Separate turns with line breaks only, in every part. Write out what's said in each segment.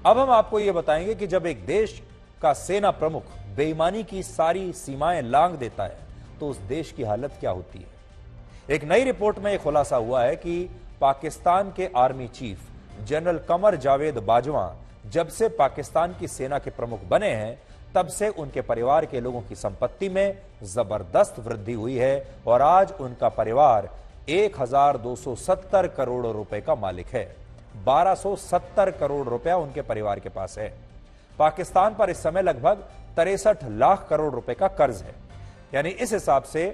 अब हम आपको यह बताएंगे कि जब एक देश का सेना प्रमुख बेईमानी की सारी सीमाएं लांघ देता है तो उस देश की हालत क्या होती है। एक नई रिपोर्ट में यह खुलासा हुआ है कि पाकिस्तान के army chief general Qamar Javed Bajwa जब से पाकिस्तान की सेना के प्रमुख बने हैं तब से उनके परिवार के लोगों की संपत्ति में जबरदस्त वृद्धि हुई है और आज उनका परिवार 1270 करोड़ रुपए का मालिक है। 1270 करोड़ रुपया उनके परिवार के पास है। पाकिस्तान पर इस समय लगभग 63 लाख करोड़ रुपए का कर्ज है। यानी इस हिसाब से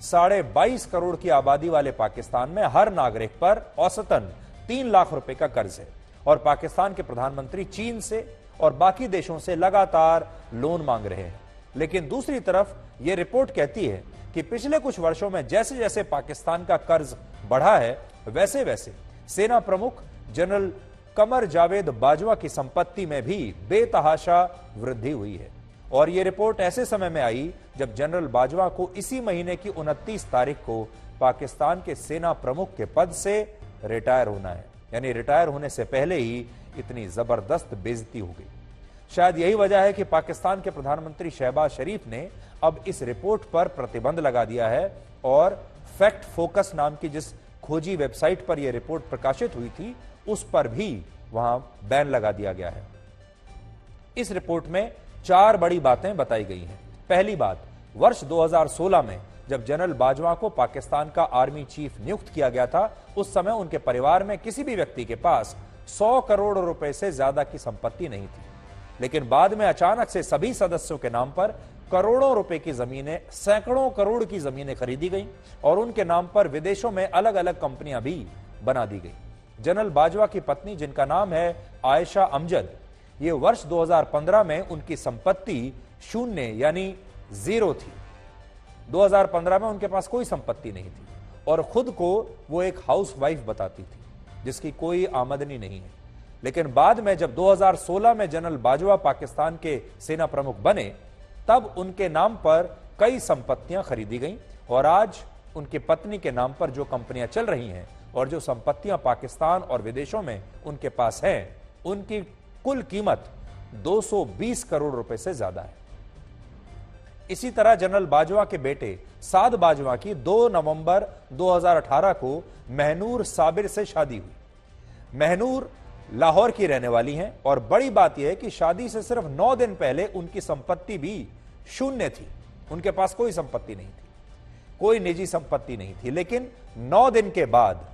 22.5 करोड़ की आबादी वाले पाकिस्तान में हर नागरिक पर औसतन 3 लाख रुपए का कर्ज है और पाकिस्तान के प्रधानमंत्री चीन से और बाकी देशों से लगातार लोन मांग रहे हैं। लेकिन दूसरी तरफ यह रिपोर्ट कहती है कि पिछले कुछ वर्षों में जैसे जैसे पाकिस्तान का कर्ज बढ़ा है वैसे वैसे सेना प्रमुख जनरल कमर जावेद बाजवा की संपत्ति में भी बेतहाशा वृद्धि हुई है। और यह रिपोर्ट ऐसे समय में आई जब जनरल बाजवा को इसी महीने की 29 तारीख को पाकिस्तान के सेना प्रमुख के पद से रिटायर होना है। यानी रिटायर होने से पहले ही इतनी जबरदस्त बेइज्जती हो गई। शायद यही वजह है कि पाकिस्तान के प्रधानमंत्री शहबाज शरीफ ने अब इस रिपोर्ट पर प्रतिबंध लगा दिया है और फैक्ट फोकस नाम की जिस खोजी वेबसाइट पर यह रिपोर्ट प्रकाशित हुई थी उस पर भी वहां बैन लगा दिया गया है। इस रिपोर्ट में 4 बड़ी बातें बताई गई हैं। पहली बात, वर्ष 2016 में जब जनरल बाजवा को पाकिस्तान का आर्मी चीफ नियुक्त किया गया था उस समय उनके परिवार में किसी भी व्यक्ति के पास 100 करोड़ रुपए से ज्यादा की संपत्ति नहीं थी। लेकिन बाद में अचानक से सभी सदस्यों के नाम पर करोड़ों रुपए की जमीनें, सैकड़ों करोड़ की जमीनें खरीदी गईं और उनके नाम पर विदेशों में अलग अलग कंपनियां भी बना दी गई। जनरल बाजवा की पत्नी जिनका नाम है आयशा अमजद, ये वर्ष 2015 में उनकी संपत्ति शून्य यानी 0 थी। 2015 में उनके पास कोई संपत्ति नहीं थी और खुद को वो एक हाउसवाइफ बताती थी जिसकी कोई आमदनी नहीं है। लेकिन बाद में जब 2016 में जनरल बाजवा पाकिस्तान के सेना प्रमुख बने तब उनके नाम पर कई संपत्तियां खरीदी गईं और आज उनकी पत्नी के नाम पर जो कंपनियां चल रही हैं और जो संपत्तियां पाकिस्तान और विदेशों में उनके पास हैं उनकी कुल कीमत 220 करोड़ रुपए से ज्यादा है। इसी तरह जनरल बाजवा के बेटे साद बाजवा की 2 नवंबर 2018 को महनूर साबिर से शादी हुई। महनूर लाहौर की रहने वाली हैं और बड़ी बात यह है कि शादी से सिर्फ 9 दिन पहले उनकी संपत्ति भी शून्य थी। उनके पास कोई संपत्ति नहीं थी, कोई निजी संपत्ति नहीं थी। लेकिन 9 दिन के बाद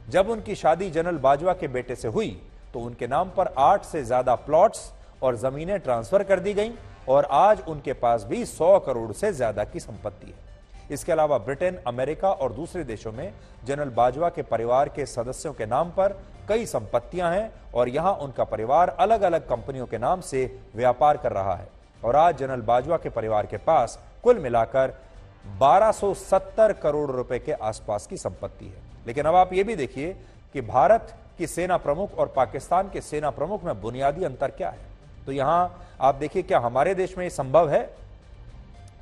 जब उनकी शादी जनरल बाजवा के बेटे से हुई तो उनके नाम पर 8 से ज्यादा प्लॉट्स और जमीनें ट्रांसफर कर दी गईं और आज उनके पास भी 100 करोड़ से ज्यादा की संपत्ति है। इसके अलावा ब्रिटेन, अमेरिका और दूसरे देशों में जनरल बाजवा के परिवार के सदस्यों के नाम पर कई संपत्तियां हैं और यहां उनका परिवार अलग अलग कंपनियों के नाम से व्यापार कर रहा है और आज जनरल बाजवा के परिवार के पास कुल मिलाकर 1270 करोड़ रुपए के आसपास की संपत्ति है। लेकिन अब आप यह भी देखिए कि भारत की सेना प्रमुख और पाकिस्तान के सेना प्रमुख में बुनियादी अंतर क्या है। तो यहां आप देखिए, क्या हमारे देश में यह संभव है?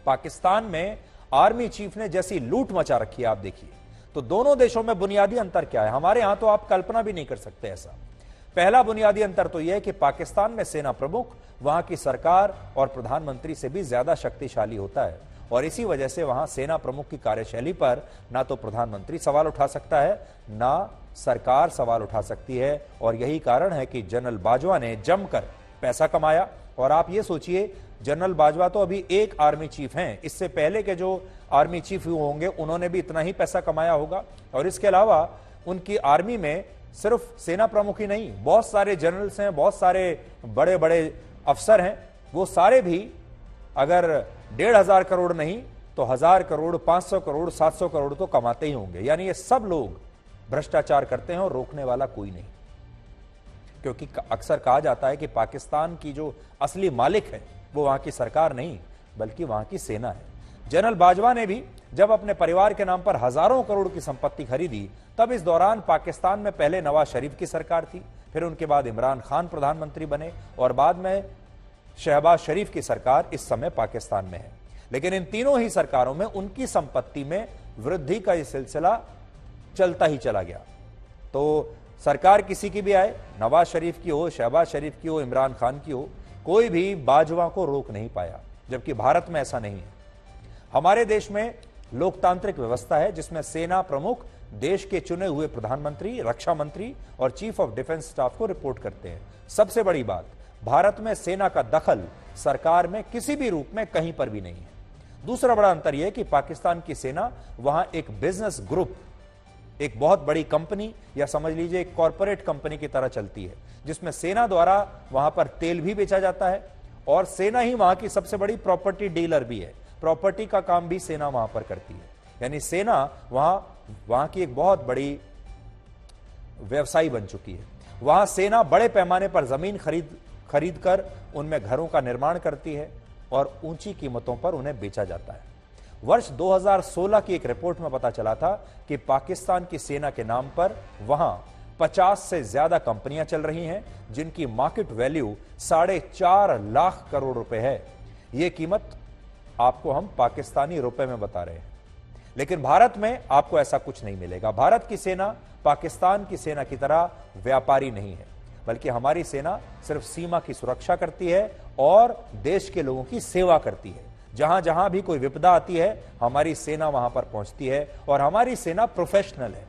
पाकिस्तान में आर्मी चीफ ने जैसी लूट मचा रखी है आप देखिए, तो दोनों देशों में बुनियादी अंतर क्या है? हमारे यहां तो आप कल्पना भी नहीं कर सकते ऐसा। पहला बुनियादी अंतर तो यह है कि पाकिस्तान में सेना प्रमुख वहां की सरकार और प्रधानमंत्री से भी ज्यादा शक्तिशाली होता है और इसी वजह से वहां सेना प्रमुख की कार्यशैली पर ना तो प्रधानमंत्री सवाल उठा सकता है ना सरकार सवाल उठा सकती है। और यही कारण है कि जनरल बाजवा ने जमकर पैसा कमाया। और आप ये सोचिए, जनरल बाजवा तो अभी एक आर्मी चीफ हैं, इससे पहले के जो आर्मी चीफ हुए होंगे उन्होंने भी इतना ही पैसा कमाया होगा। और इसके अलावा उनकी आर्मी में सिर्फ सेना प्रमुख ही नहीं, बहुत सारे जनरल्स हैं, बहुत सारे बड़े बड़े अफसर हैं, वो सारे भी अगर 1,500 करोड़ नहीं तो 1000 करोड़, 500 करोड़, 700 करोड़ तो कमाते ही होंगे। यानी ये सब लोग भ्रष्टाचार करते हैं और रोकने वाला कोई नहीं, क्योंकि अक्सर कहा जाता है कि पाकिस्तान की जो असली मालिक है वो वहां की सरकार नहीं बल्कि वहां की सेना है। जनरल बाजवा ने भी जब अपने परिवार के नाम पर हजारों करोड़ की संपत्ति खरीदी तब इस दौरान पाकिस्तान में पहले नवाज शरीफ की सरकार थी, फिर उनके बाद इमरान खान प्रधानमंत्री बने और बाद में शहबाज शरीफ की सरकार इस समय पाकिस्तान में है। लेकिन इन तीनों ही सरकारों में उनकी संपत्ति में वृद्धि का यह सिलसिला चलता ही चला गया। तो सरकार किसी की भी आए, नवाज शरीफ की हो, शहबाज शरीफ की हो, इमरान खान की हो, कोई भी बाजवा को रोक नहीं पाया, जबकि भारत में ऐसा नहीं है। हमारे देश में लोकतांत्रिक व्यवस्था है जिसमें सेना प्रमुख देश के चुने हुए प्रधानमंत्री, रक्षा मंत्री और चीफ ऑफ डिफेंस स्टाफ को रिपोर्ट करते हैं। सबसे बड़ी बात, भारत में सेना का दखल सरकार में किसी भी रूप में कहीं पर भी नहीं है। दूसरा बड़ा अंतर यह है कि पाकिस्तान की सेना वहां एक बिजनेस ग्रुप, एक बहुत बड़ी कंपनी या समझ लीजिए एक कॉरपोरेट कंपनी की तरह चलती है, जिसमें सेना द्वारा वहां पर तेल भी बेचा जाता है और सेना ही वहां की सबसे बड़ी प्रॉपर्टी डीलर भी है। प्रॉपर्टी का काम भी सेना वहां पर करती है, यानी सेना वहां की एक बहुत बड़ी व्यवसायी बन चुकी है। वहां सेना बड़े पैमाने पर जमीन खरीद कर उनमें घरों का निर्माण करती है और ऊंची कीमतों पर उन्हें बेचा जाता है। वर्ष 2016 की एक रिपोर्ट में पता चला था कि पाकिस्तान की सेना के नाम पर वहां 50 से ज्यादा कंपनियां चल रही हैं, जिनकी मार्केट वैल्यू 4.5 लाख करोड़ रुपए है। यह कीमत आपको हम पाकिस्तानी रुपए में बता रहे हैं, लेकिन भारत में आपको ऐसा कुछ नहीं मिलेगा। भारत की सेना पाकिस्तान की सेना की तरह व्यापारी नहीं है, बल्कि हमारी सेना सिर्फ सीमा की सुरक्षा करती है और देश के लोगों की सेवा करती है। जहां जहां भी कोई विपदा आती है, हमारी सेना वहां पर पहुंचती है और हमारी सेना प्रोफेशनल है।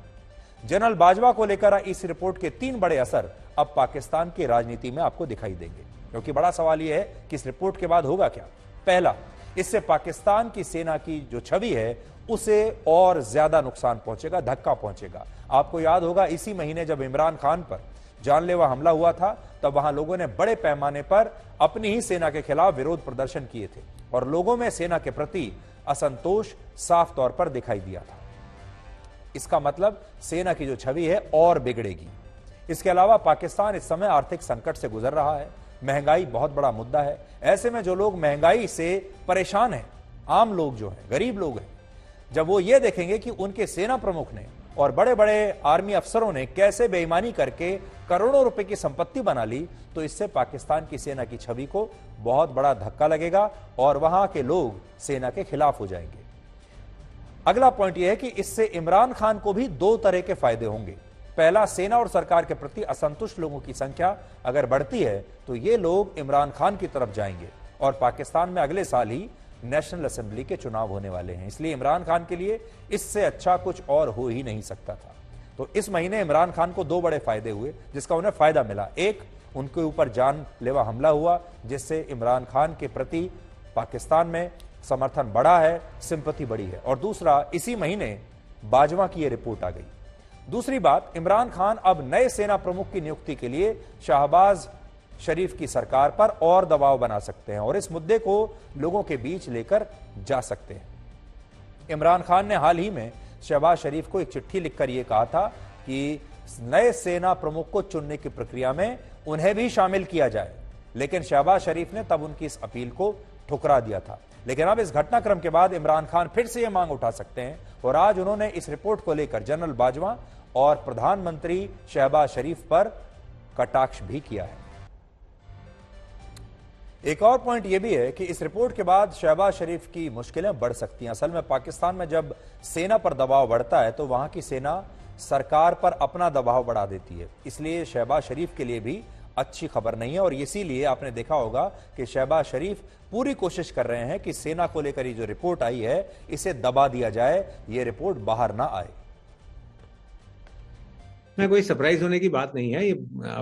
जनरल बाजवा को लेकर इस रिपोर्ट के 3 बड़े असर अब पाकिस्तान की राजनीति में आपको दिखाई देंगे, क्योंकि बड़ा सवाल यह है कि इस रिपोर्ट के बाद होगा क्या। पहला, इससे पाकिस्तान की सेना की जो छवि है उसे और ज्यादा नुकसान पहुंचेगा, धक्का पहुंचेगा। आपको याद होगा इसी महीने जब इमरान खान पर जानलेवा हमला हुआ था, तब वहां लोगों ने बड़े पैमाने पर अपनी ही सेना के खिलाफ विरोध प्रदर्शन किए थे और लोगों में सेना के प्रति असंतोष साफ तौर पर दिखाई दिया था। इसका मतलब सेना की जो छवि है और बिगड़ेगी। इसके अलावा पाकिस्तान इस समय आर्थिक संकट से गुजर रहा है, महंगाई बहुत बड़ा मुद्दा है। ऐसे में जो लोग महंगाई से परेशान हैं, आम लोग जो हैं, गरीब लोग हैं, जब वो ये देखेंगे कि उनके सेना प्रमुख ने और बड़े बड़े आर्मी अफसरों ने कैसे बेईमानी करके करोड़ों रुपए की संपत्ति बना ली, तो इससे पाकिस्तान की सेना की छवि को बहुत बड़ा धक्का लगेगा और वहां के लोग सेना के खिलाफ हो जाएंगे। अगला पॉइंट यह है कि इससे इमरान खान को भी 2 तरह के फायदे होंगे। पहला, सेना और सरकार के प्रति असंतुष्ट लोगों की संख्या अगर बढ़ती है तो ये लोग इमरान खान की तरफ जाएंगे और पाकिस्तान में अगले साल ही नेशनल असेंबली के चुनाव होने वाले हैं। इसलिए इमरान खान के लिए इससे अच्छा कुछ और हो ही नहीं सकता था। तो इस महीने इमरान खान को 2 बड़े फायदे हुए जिसका उन्हें फायदा मिला। एक, उनके ऊपर जानलेवा हमला हुआ जिससे इमरान खान के प्रति पाकिस्तान में समर्थन बढ़ा है, सिंपैथी बढ़ी है। और दूसरा, इसी महीने बाजवा की यह रिपोर्ट आ गई। दूसरी बात, इमरान खान अब नए सेना प्रमुख की नियुक्ति के लिए शहबाज शरीफ की सरकार पर और दबाव बना सकते हैं और इस मुद्दे को लोगों के बीच लेकर जा सकते हैं। इमरान खान ने हाल ही में शहबाज शरीफ को एक चिट्ठी लिखकर यह कहा था कि नए सेना प्रमुख को चुनने की प्रक्रिया में उन्हें भी शामिल किया जाए, लेकिन शहबाज शरीफ ने तब उनकी इस अपील को ठुकरा दिया था। लेकिन अब इस घटनाक्रम के बाद इमरान खान फिर से यह मांग उठा सकते हैं और आज उन्होंने इस रिपोर्ट को लेकर जनरल बाजवा और प्रधानमंत्री शहबाज शरीफ पर कटाक्ष भी किया है। एक और पॉइंट यह भी है कि इस रिपोर्ट के बाद शहबाज शरीफ की मुश्किलें बढ़ सकती हैं। असल में पाकिस्तान में जब सेना पर दबाव बढ़ता है तो वहां की सेना सरकार पर अपना दबाव बढ़ा देती है, इसलिए शहबाज शरीफ के लिए भी अच्छी खबर नहीं है। और इसीलिए आपने देखा होगा कि शहबाज शरीफ पूरी कोशिश कर रहे हैं कि सेना को लेकर ये जो रिपोर्ट आई है इसे दबा दिया जाए, ये रिपोर्ट बाहर ना आए।
में कोई सरप्राइज होने की बात नहीं है। ये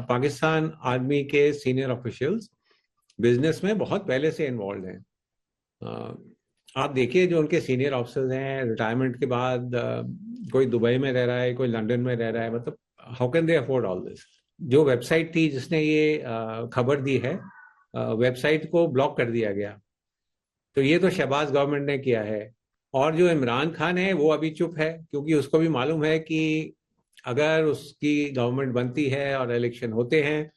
पाकिस्तान आर्मी के सीनियर ऑफिशियल्स बिजनेस में बहुत पहले से इन्वॉल्व हैं। आप देखिए जो उनके सीनियर ऑफिसर्स हैं, रिटायरमेंट के बाद कोई दुबई में रह रहा है, कोई लंदन में रह रहा है, मतलब how can they afford all this. जो वेबसाइट थी जिसने ये खबर दी है, वेबसाइट को ब्लॉक कर दिया गया। तो ये तो शहबाज गवर्नमेंट ने किया है। और जो इमरान खान है वो अभी चुप है, क्योंकि उसको भी मालूम है कि अगर उसकी गवर्नमेंट बनती है और इलेक्शन होते हैं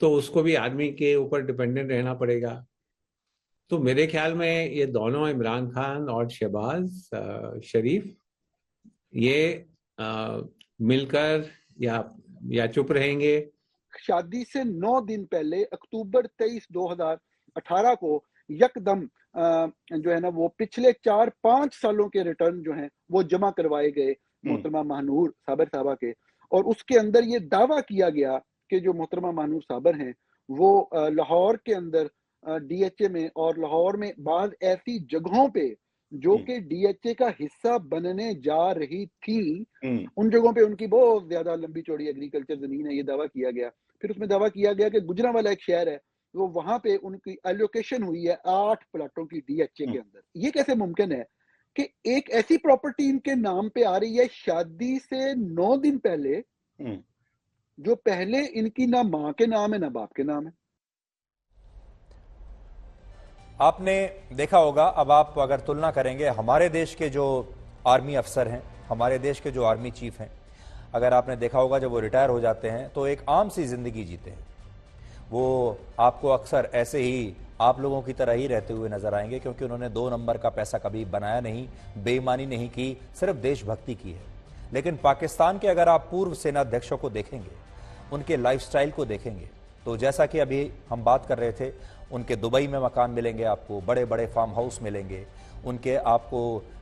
तो उसको भी आर्मी के ऊपर डिपेंडेंट रहना पड़ेगा। तो मेरे ख्याल में ये दोनों, इमरान खान और शहबाज शरीफ, ये मिलकर या चुप रहेंगे।
शादी से 9 दिन पहले अक्टूबर 23, 2018 को यकदम जो है ना वो पिछले 4-5 सालों के रिटर्न जो हैं वो जमा करवाए गए मोहतरमा महानूर साबिर साहबा के। और उसके अंदर ये दावा किया गया कि जो मोहतरमा मानूर साबर हैं वो लाहौर के अंदर डीएचए में और लाहौर में बाद ऐसी जगहों पे जो कि डीएचए का हिस्सा बनने जा रही थी, उन जगहों पे उनकी बहुत ज्यादा लंबी चौड़ी एग्रीकल्चर जमीन है, ये दावा किया गया। फिर उसमें दावा किया गया कि गुजरांवाला एक शहर है, तो वहां पे उनकी एलोकेशन हुई है 8 प्लाटों की डीएचए के अंदर। ये कैसे मुमकिन है कि एक ऐसी प्रॉपर्टी इनके नाम पे आ रही है शादी से 9 दिन पहले, जो पहले इनकी ना मां के नाम है ना बाप के नाम है।
आपने देखा होगा, अब आप अगर तुलना करेंगे हमारे देश के जो आर्मी अफसर हैं, हमारे देश के जो आर्मी चीफ हैं, अगर आपने देखा होगा जब वो रिटायर हो जाते हैं तो एक आम सी जिंदगी जीते हैं। वो आपको अक्सर ऐसे ही आप लोगों की तरह ही रहते हुए नजर आएंगे, क्योंकि उन्होंने 2 नंबर का पैसा कभी बनाया नहीं, बेईमानी नहीं की, सिर्फ देशभक्ति की है। लेकिन पाकिस्तान के अगर आप पूर्व सेनाध्यक्षों को देखेंगे, उनके लाइफस्टाइल को देखेंगे, तो जैसा कि अभी हम बात कर रहे थे, उनके दुबई में मकान मिलेंगे आपको, बड़े बड़े फार्म हाउस मिलेंगे, उनके आपको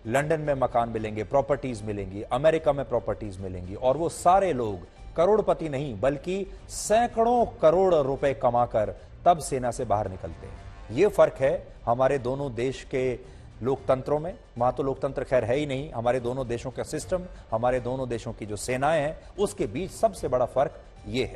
लंदन में मकान मिलेंगे, प्रॉपर्टीज मिलेंगी, अमेरिका में प्रॉपर्टीज मिलेंगी, और वो सारे लोग करोड़पति नहीं बल्कि सैकड़ों करोड़ रुपए कमाकर तब सेना से बाहर निकलते हैं। ये फर्क है हमारे दोनों देश के लोकतंत्रों में। वहां तो लोकतंत्र खैर है ही नहीं, हमारे दोनों देशों का सिस्टम, हमारे दोनों देशों की जो सेनाएं हैं, उसके बीच सबसे बड़ा फर्क ये है।